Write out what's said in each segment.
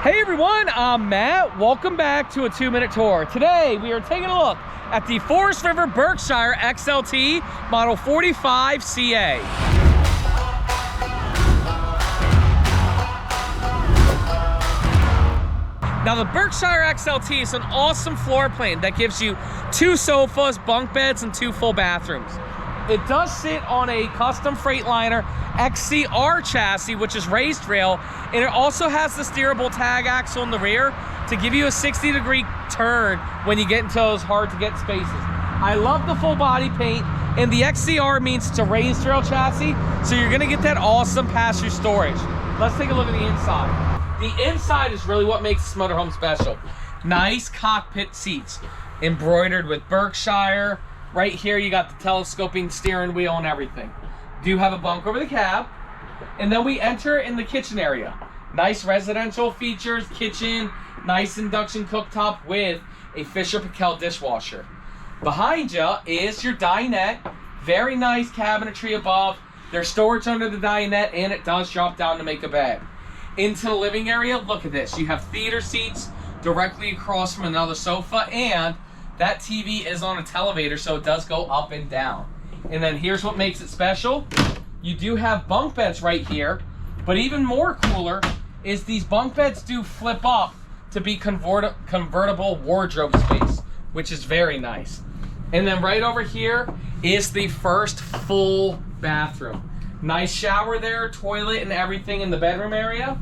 Hey everyone, I'm Matt. Welcome back to a 2-minute tour. Today we are taking a look at the Forest River Berkshire XLT model 45CA. Now the Berkshire XLT is an awesome floor plan that gives you 2 sofas, bunk beds, and 2 full bathrooms. It does sit on a custom Freightliner XCR chassis, which is raised rail, and it also has the steerable tag axle in the rear to give you a 60-degree turn when you get into those hard to get spaces. I love the full body paint, and the XCR means it's a raised rail chassis, so you're gonna get that awesome pass-through storage. Let's take a look at the inside. The inside is really what makes this motorhome special. Nice cockpit seats, embroidered with Berkshire. Right here, you got the telescoping steering wheel and everything. Do have a bunk over the cab. And then we enter in the kitchen area. Nice residential features, kitchen, nice induction cooktop with a Fisher-Paykel dishwasher. Behind you is your dinette. Very nice cabinetry above. There's storage under the dinette, and it does drop down to make a bed. Into the living area, look at this. You have theater seats directly across from another sofa, and that TV is on a televator, so it does go up and down. And then here's what makes it special. You do have bunk beds right here, but even more cooler is these bunk beds do flip up to be convertible wardrobe space, which is very nice. And then right over here is the first full bathroom. Nice shower there, toilet and everything in the bedroom area.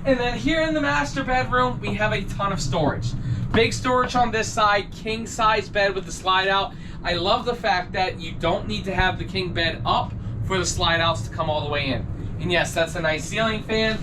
And then here in the master bedroom, we have a ton of storage. Big storage on this side, king size bed with the slide out. I love the fact that you don't need to have the king bed up for the slide outs to come all the way in. And yes, that's a nice ceiling fan.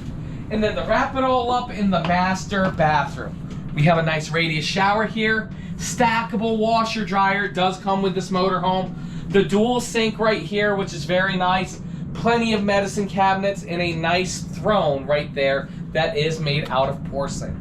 And then to wrap it all up in the master bathroom, we have a nice radius shower here. Stackable washer dryer does come with this motorhome. The dual sink right here, which is very nice. Plenty of medicine cabinets and a nice throne right there that is made out of porcelain.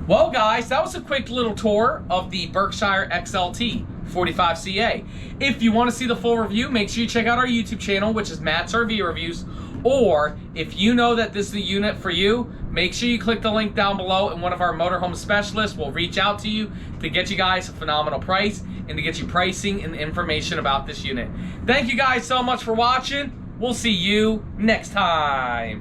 Well guys, that was a quick little tour of the Berkshire XLT 45CA. If you want to see the full review, make sure you check out our YouTube channel, which is Matt's RV Reviews. Or if you know that this is the unit for you, make sure you click the link down below and one of our motorhome specialists will reach out to you to get you guys a phenomenal price and to get you pricing and information about this unit. Thank you guys so much for watching. We'll see you next time.